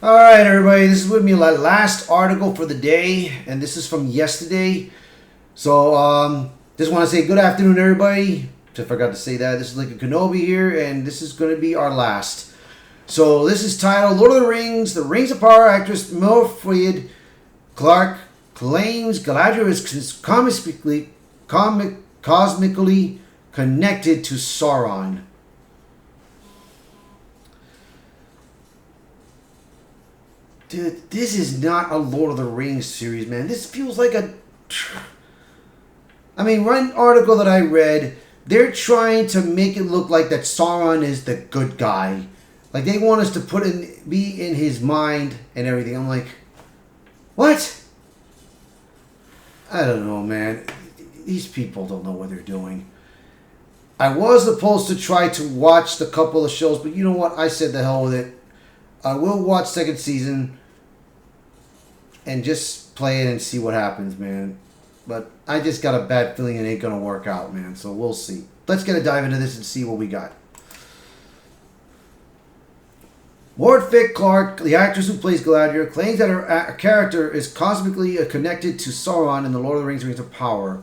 All right, everybody. This is with me last article for the day, and this is from yesterday. So, just want to say good afternoon, everybody. I forgot to say that. This is Lincoln Kenobi here, and this is going to be our last. So, this is titled Lord of the Rings. The Rings of Power actress Mildred Clark claims Galadriel is cosmically connected to Sauron. Dude, this is not a Lord of the Rings series, man. This feels like a... I mean, one article that I read, they're trying to make it look like that Sauron is the good guy. Like, they want us to be in his mind and everything. I'm like, what? I don't know, man. These people don't know what they're doing. I was supposed to try to watch the couple of shows, but you know what? I said the hell with it. I will watch second season and just play it and see what happens, man. But I just got a bad feeling it ain't going to work out, man. So we'll see. Let's get a dive into this and see what we got. Mildred Clark, the actress who plays Galadriel, claims that her character is cosmically connected to Sauron in the Lord of the Rings of Power.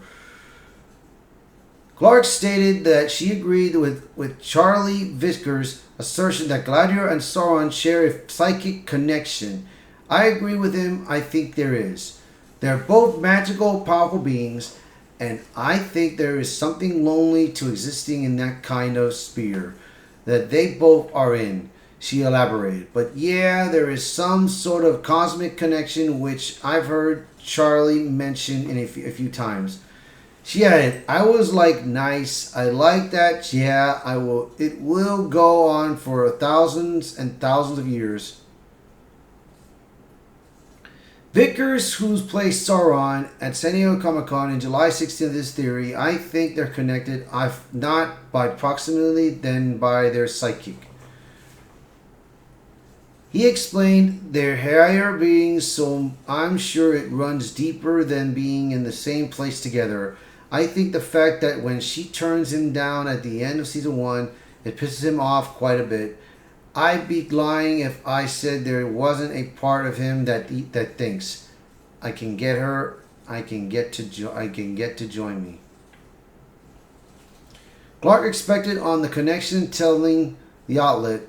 Clark stated that she agreed with Charlie Vickers' assertion that Galadriel and Sauron share a psychic connection. I agree with him. I think there is. They're both magical, powerful beings, and I think there is something lonely to existing in that kind of sphere that they both are in, she elaborated. But yeah, there is some sort of cosmic connection, which I've heard Charlie mention in a few times. She added, I was like, nice. I like that. Yeah, I will. It will go on for thousands and thousands of years. Vickers, who's played Sauron at San Diego Comic-Con in July 16th of this theory, I think they're connected, not by proximity, then by their psychic. He explained they're higher beings, so I'm sure it runs deeper than being in the same place together. I think the fact that when she turns him down at the end of season 1, it pisses him off quite a bit. I'd be lying if I said there wasn't a part of him that thinks, I can get her, I can get to join me. Clark expected on the connection, telling the outlet,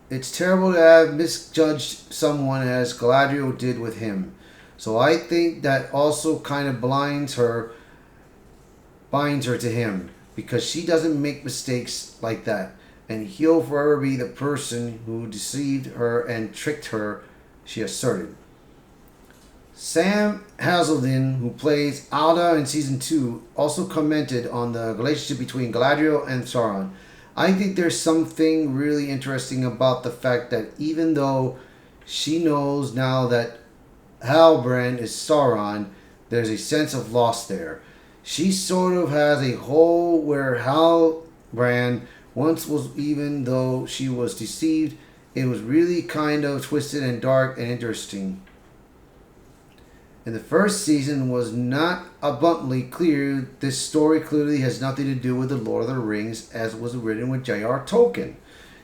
it's terrible to have misjudged someone as Galadriel did with him. So I think that also kind of binds her to him, because she doesn't make mistakes like that. And he'll forever be the person who deceived her and tricked her, she asserted. Sam Hazeldine, who plays Alda in Season 2, also commented on the relationship between Galadriel and Sauron. I think there's something really interesting about the fact that even though she knows now that Halbrand is Sauron, there's a sense of loss there. She sort of has a hole where Halbrand once was, even though she was deceived. It was really kind of twisted and dark and interesting. In the first season was not abundantly clear. This story clearly has nothing to do with the Lord of the Rings as was written with J.R. Tolkien.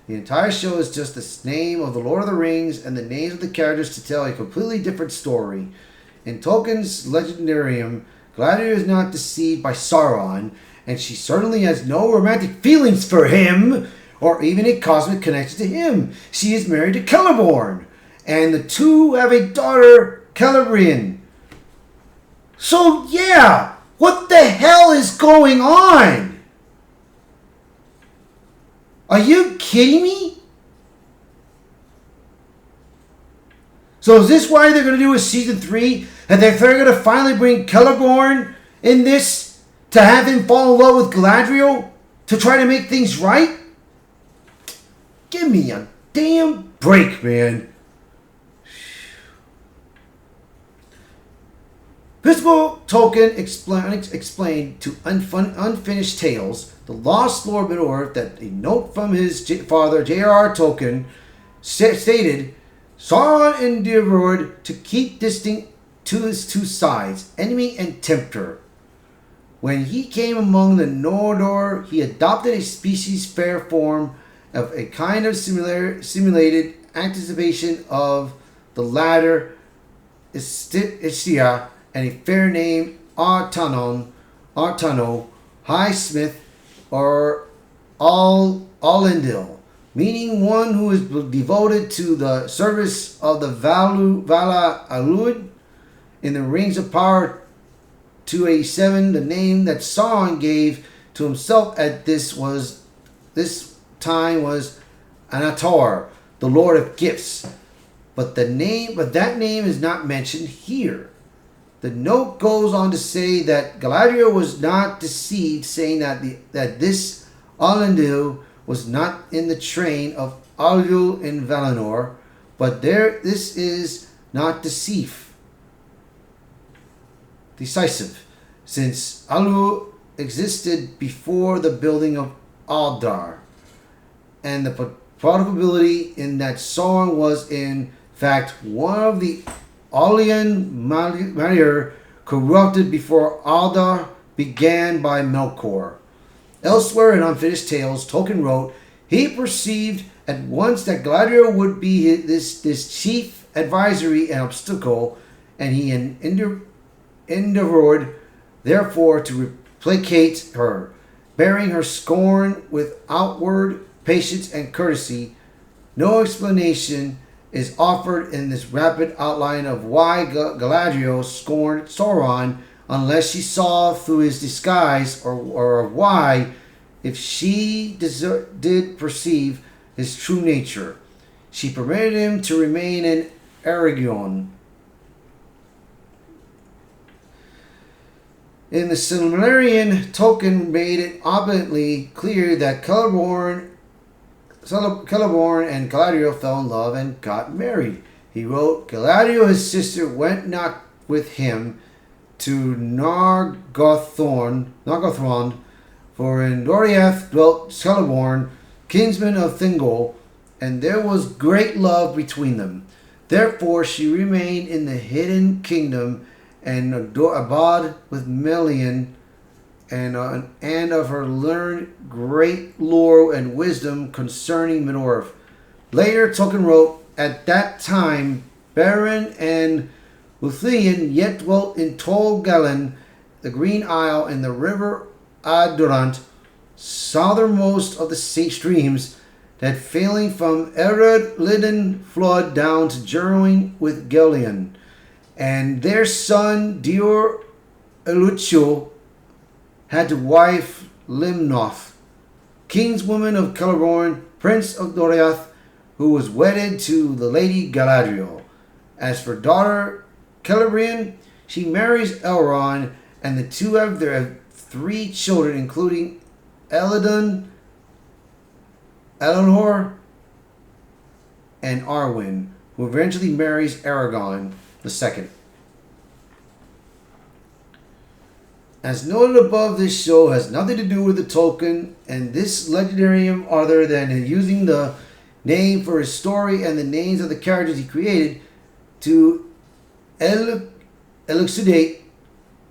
The entire show is just the name of the Lord of the Rings and the names of the characters to tell a completely different story. In Tolkien's Legendarium, Galadriel is not deceived by Sauron, and she certainly has no romantic feelings for him, or even a cosmic connection to him. She is married to Celeborn, and the two have a daughter, Galadriel. So yeah, what the hell is going on? Are you kidding me? So is this why they're going to do a season 3? And they're going to finally bring Celeborn in this to have him fall in love with Galadriel to try to make things right? Give me a damn break, man. Principal Tolkien explained to Unfinished Tales, The Lost Lord of Middle-earth, that a note from his father, J.R.R. Tolkien, stated, Sauron endeavored to keep distinct to his two sides, enemy and tempter. When he came among the Noldor, he adopted a species fair form of a kind of simulated anticipation of the latter Istia, and a fair name Artano, Highsmith, or Alendil, meaning one who is devoted to the service of the Vala Alud in the Rings of Power. 287, the name that Sauron gave to himself at this time was Anator, the Lord of Gifts. But that name is not mentioned here. The note goes on to say that Galadriel was not deceived, saying that this Alendil was not in the train of Alul in Valinor, but this is not decisive, since Alul existed before the building of Aldar, and the probability in that Sauron was in fact one of the Alian Malir corrupted before Aldar began by Melkor. Elsewhere in Unfinished Tales, Tolkien wrote, he perceived at once that Galadriel would be this chief advisory and obstacle, and he endeavored therefore to placate her, bearing her scorn with outward patience and courtesy. No explanation is offered in this rapid outline of why Galadriel scorned Sauron, unless she saw through his disguise, or why, if she did perceive his true nature, she permitted him to remain in Aragon. In the Silmarillion, Tolkien made it abundantly clear that Celeborn and Galadriel fell in love and got married. He wrote, Galadriel, his sister, went not with him to Nargothrond, for in Doriath dwelt Celeborn, kinsman of Thingol, and there was great love between them. Therefore she remained in the hidden kingdom, and abode with Melian, and of her learned great lore and wisdom concerning Middle-earth. Later, Tolkien wrote, at that time, Beren and Luthien yet dwelt in Tol Galen, the Green Isle, in the river Adurant, southernmost of the streams, that failing from Ered Liden flood down to join with Gelion. And their son Dior Elucho had to wife Limnoth, kingswoman of Celeborn, prince of Doriath, who was wedded to the lady Galadriel. As for daughter Celebrian, she marries Elrond, and the two have their 3 children, including Eladon, Eleanor, and Arwen, who eventually marries Aragorn II. As noted above, this show has nothing to do with the Tolkien and this legendarium other than using the name for his story and the names of the characters he created to elucidate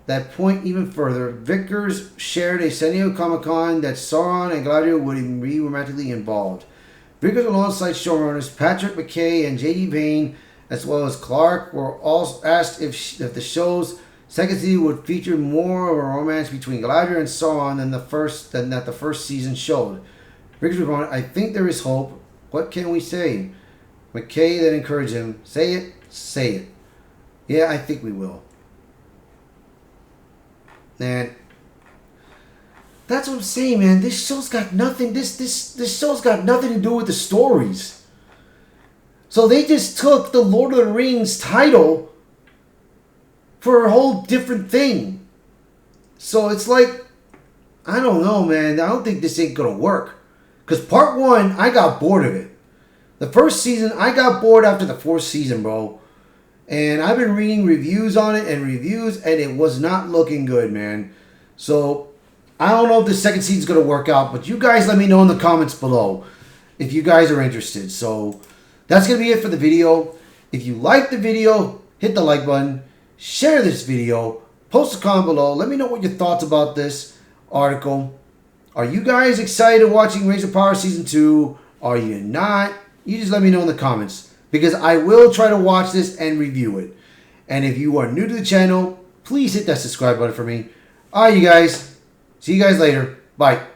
that point even further. Vickers shared a San Diego Comic-Con that Sauron and Galadriel would be romantically involved. Vickers, alongside showrunners Patrick McKay and J.D. Payne, as well as Clark, were also asked if the show's second season would feature more of a romance between Galadriel and Sauron than that the first season showed. Vickers responded, I think there is hope. What can we say? McKay then encouraged him, say it, say it. Yeah, I think we will. And that's what I'm saying, man. This show's got nothing. This show's got nothing to do with the stories. So they just took the Lord of the Rings title for a whole different thing. So it's like, I don't know, man. I don't think this ain't gonna work. Because part 1, I got bored of it. The first season, I got bored after the 4th season, bro. And I've been reading reviews on it and it was not looking good, man. So I don't know if the second season's gonna work out, but you guys let me know in the comments below if you guys are interested. So that's gonna be it for the video. If you like the video, hit the like button, share this video, post a comment below. Let me know what your thoughts about this article. Are you guys excited watching Rings of Power Season 2? Are you not? you just let me know in the comments. Because I will try to watch this and review it. And if you are new to the channel, please hit that subscribe button for me. Alright, you guys. See you guys later. Bye.